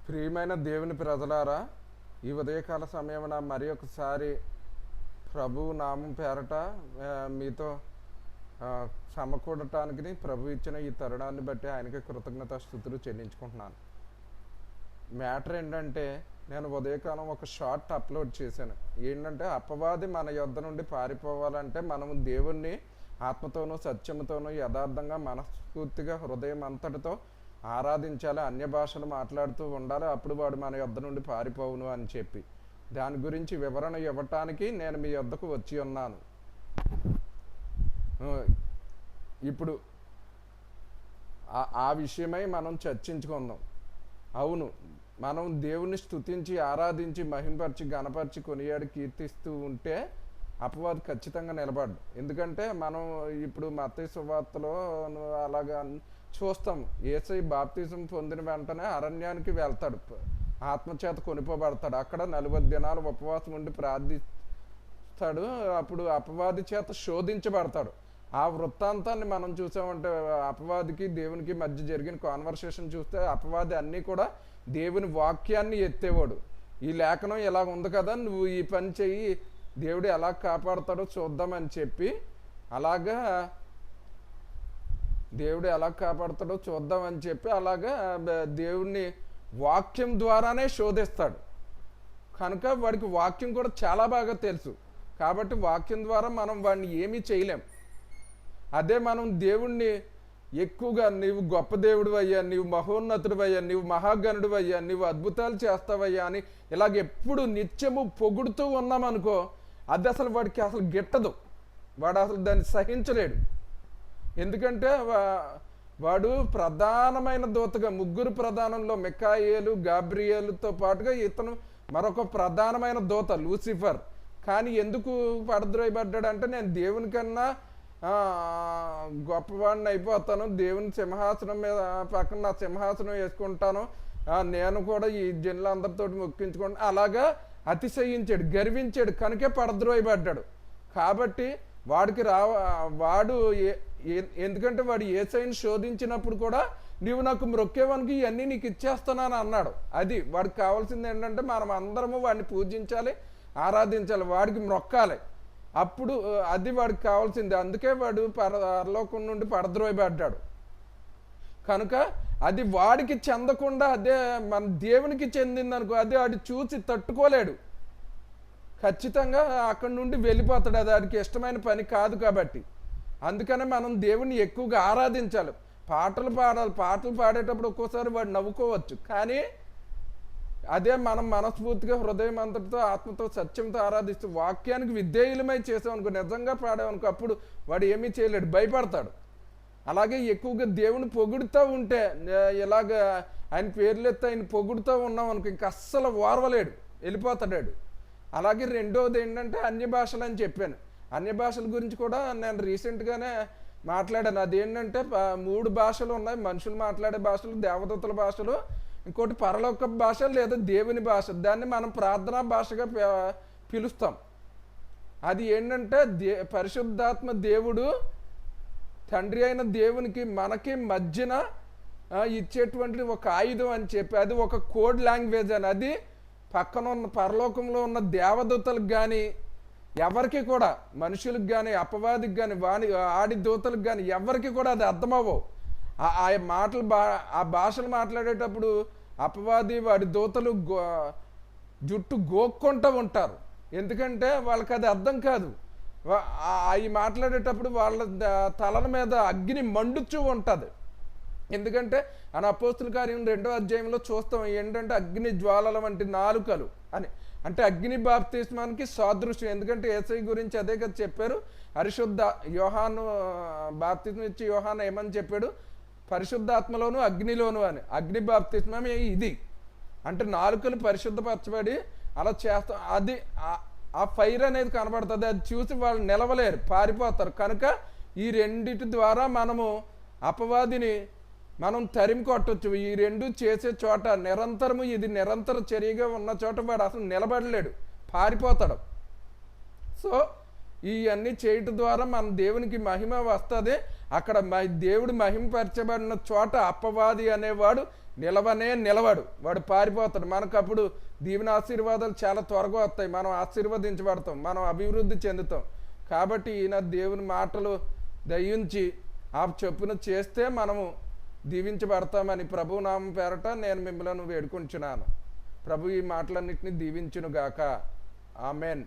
ప్రియమైన దేవుని ప్రజలారా, ఈ ఉదయకాల సమయమున మరి ఒకసారి ప్రభు నామం పేరట మీతో ఆ, సమకూడటానికి ప్రభు ఇచ్చిన ఈ తరుణాన్ని బట్టి ఆయనకి కృతజ్ఞతాస్తుతులు చెల్లించుకుంటున్నాను. మ్యాటర్ ఏంటంటే, నేను ఉదయకాలం ఒక షార్ట్ అప్లోడ్ చేశాను. ఏంటంటే, అపవాది మన యొద్ద నుండి పారిపోవాలంటే మనము దేవుణ్ణి ఆత్మతోనూ సత్యముతోనూ యథార్థంగా మనస్ఫూర్తిగా హృదయం అంతటితో ఆరాధించాలి, అన్య భాషలు మాట్లాడుతూ ఉండాలి, అప్పుడు వాడు మన యొద్ద నుండి పారిపోవును అని చెప్పి దాని గురించి వివరణ ఇవ్వటానికి నేను మీ యొద్దకు వచ్చి ఉన్నాను. ఇప్పుడు ఆ విషయమై మనం చర్చించుకుందాం. అవును, మనం దేవుణ్ణి స్తుతించి ఆరాధించి మహింపరిచి గణపరిచి కొనియాడి కీర్తిస్తూ ఉంటే అపవాది ఖచ్చితంగా నిలబడ్డు. ఎందుకంటే మనం ఇప్పుడు మత్తయి సువార్తలో అలాగా చూస్తాం. యేసయ్య బాప్తిజం పొందిన వెంటనే అరణ్యానికి వెళ్తాడు, ఆత్మచేత కొనిపోబడతాడు. అక్కడ 40 దినాలు ఉపవాసం ఉండి ప్రార్థిస్తాడు. అప్పుడు అపవాది చేత శోధించబడతాడు. ఆ వృత్తాంతాన్ని మనం చూసామంటే, అపవాదికి దేవునికి మధ్య జరిగిన కాన్వర్సేషన్ చూస్తే అపవాది అన్నీ కూడా దేవుని వాక్యాన్ని ఎత్తేవాడు. ఈ లేఖనం ఇలా ఉంది కదా, నువ్వు ఈ పని చెయ్యి, దేవుడు ఎలా కాపాడతాడో చూద్దామని చెప్పి అలాగా దేవుడు ఎలా కాపాడతాడో చూద్దామని చెప్పి అలాగా దేవుణ్ణి వాక్యం ద్వారానే శోధిస్తాడు. కనుక వాడికి వాక్యం కూడా చాలా బాగా తెలుసు. కాబట్టి వాక్యం ద్వారా మనం వాడిని ఏమీ చేయలేం. అదే మనం దేవుణ్ణి ఎక్కువగా, నీవు గొప్ప దేవుడు అయ్యా, నీవు మహోన్నతుడు అయ్యా, నీవు మహాగణుడు అయ్యా, నీవు అద్భుతాలు చేస్తావయ్యా అని ఇలాగ ఎప్పుడు నిత్యము పొగుడుతూ ఉన్నామనుకో, అది అసలు వాడికి అసలు గిట్టదు. వాడు అసలు దాన్ని సహించలేడు. ఎందుకంటే వాడు ప్రధానమైన దూతగా, ముగ్గురు ప్రధానంలో మిఖాయేలు, గాబ్రియేలుతో పాటుగా ఇతను మరొక ప్రధానమైన దూత లూసిఫర్. కానీ ఎందుకు పడద్రోయబడ్డాడంటే, నేను దేవుని కన్నా గొప్పవాడిని అయిపోతాను, దేవుని సింహాసనం మీద పక్కన నా సింహాసనం వేసుకుంటాను, నేను కూడా ఈ జనులందరితో మొక్కించుకుంటాను, అలాగా అతిశయించాడు, గర్వించాడు. కనుకే పడద్రోయబడ్డాడు. కాబట్టి వాడికి వాడు ఎందుకంటే వాడు యేసయ్యను శోధించినప్పుడు కూడా, నీవు నాకు మొక్కేవానికి ఇవన్నీ నీకు ఇచ్చేస్తున్నాను అన్నాడు. అది వాడికి కావాల్సింది ఏంటంటే, మనం అందరము వాడిని పూజించాలి, ఆరాధించాలి, వాడికి మొక్కాలి. అప్పుడు అది వాడికి కావాల్సింది. అందుకే వాడు పరలోకం నుండి పడద్రోయబడ్డాడు. కనుక అది వాడికి చెందకుండా అదే మన దేవునికి చెందిందనుకో, అది వాడు చూసి తట్టుకోలేడు. ఖచ్చితంగా అక్కడి నుండి వెళ్ళిపోతాడు. అది వాడికి ఇష్టమైన పని కాదు. కాబట్టి అందుకనే మనం దేవుణ్ణి ఎక్కువగా ఆరాధించాలి, పాటలు పాడాలి. పాటలు పాడేటప్పుడు ఒక్కోసారి వాడు నవ్వుకోవచ్చు, కానీ అదే మనం మనస్ఫూర్తిగా హృదయం అంతటితో ఆత్మతో సత్యంతో ఆరాధిస్తూ వాక్యానికి విధేయులమై చేసామనుకో, నిజంగా పాడామనుకో, అప్పుడు వాడు ఏమీ చేయలేడు, భయపడతాడు. అలాగే ఎక్కువగా దేవుని పొగుడుతూ ఉంటే, ఇలాగ ఆయన పేర్లు ఎత్తి ఆయన పొగుడుతూ ఉన్నాం అనుకో, ఇంక అస్సలు ఓర్వలేడు, వెళ్ళిపోతాడు. అలాగే రెండోది ఏంటంటే, అన్య భాషలు అని చెప్పాను. అన్య భాషల గురించి కూడా నేను రీసెంట్గానే మాట్లాడాను. అదేంటంటే 3 భాషలు ఉన్నాయి. మనుషులు మాట్లాడే భాషలు, దేవదూతల భాషలు, ఇంకోటి పరలోక భాష లేదా దేవుని భాష. దాన్ని మనం ప్రార్థనా భాషగా పిలుస్తాం. అది ఏంటంటే, పరిశుద్ధాత్మ దేవుడు తండ్రి అయిన దేవునికి మనకి మధ్యన ఇచ్చేటువంటి ఒక ఆయుధం అని చెప్పి, అది ఒక కోడ్ లాంగ్వేజ్ అని. అది పక్కన ఉన్న పరలోకంలో ఉన్న దేవదూతలకు కానీ, ఎవరికి కూడా, మనుషులకు కానీ, అపవాదికి కానీ, ఆడి దూతలకు కానీ ఎవరికి కూడా అది అర్థమవ్వవు. ఆ మాటలు ఆ భాషలు మాట్లాడేటప్పుడు అపవాది వాడి దూతలు జుట్టు గోక్కుంటూ ఉంటారు. ఎందుకంటే వాళ్ళకి అది అర్థం కాదు. అవి మాట్లాడేటప్పుడు వాళ్ళ తలల మీద అగ్ని మండుచూ ఉంటుంది. ఎందుకంటే అపోస్తుల కార్యం 2వ అధ్యాయంలో చూస్తాం ఏంటంటే, అగ్ని జ్వాలల వంటి నాలుకలు అని. అంటే అగ్ని బాప్తిస్మానికి సాదృశ్యం. ఎందుకంటే యేసయ్య గురించి అదే కదా చెప్పారు. పరిశుద్ధ యోహాను బాప్తిస్మం ఇచ్చి యోహాను ఏమని చెప్పాడు, పరిశుద్ధాత్మలోను అగ్నిలోను అని. అగ్ని బాప్తిస్మమే ఇది. అంటే నాలుకలు పరిశుద్ధపరచబడి అలా చేస్తాం. అది ఆ ఫైర్ అనేది కనబడుతుంది. అది చూసి వాళ్ళు నిలవలేరు, పారిపోతారు. కనుక ఈ రెండిటి ద్వారా మనము అపవాదిని మనం తరిమి కొట్టవచ్చు. ఈ రెండు చేసే చోట నిరంతరము, ఇది నిరంతర చర్యగా ఉన్న చోట వాడు అసలు నిలబడలేడు, పారిపోతాడు. సో ఇవన్నీ చేయటం ద్వారా మన దేవునికి మహిమ వస్తుంది. అక్కడ దేవుడు మహిమపరచబడిన చోట అపవాది అనేవాడు నిలవడు, వాడు పారిపోతాడు. మనకు అప్పుడు దీవెన ఆశీర్వాదాలు చాలా త్వరగా వస్తాయి, మనం ఆశీర్వదించబడతాం, మనం అభివృద్ధి చెందుతాం. కాబట్టి ఈయన దేవుని మాటలు దయించి ఆ చొప్పున చేస్తే మనము దీవించబడతామని ప్రభు నామం పేరట నేను మిమ్మల్ని వేడుకుంటున్నాను. ప్రభు ఈ మాటలన్నింటినీ దీవించునుగాక. ఆమెన్.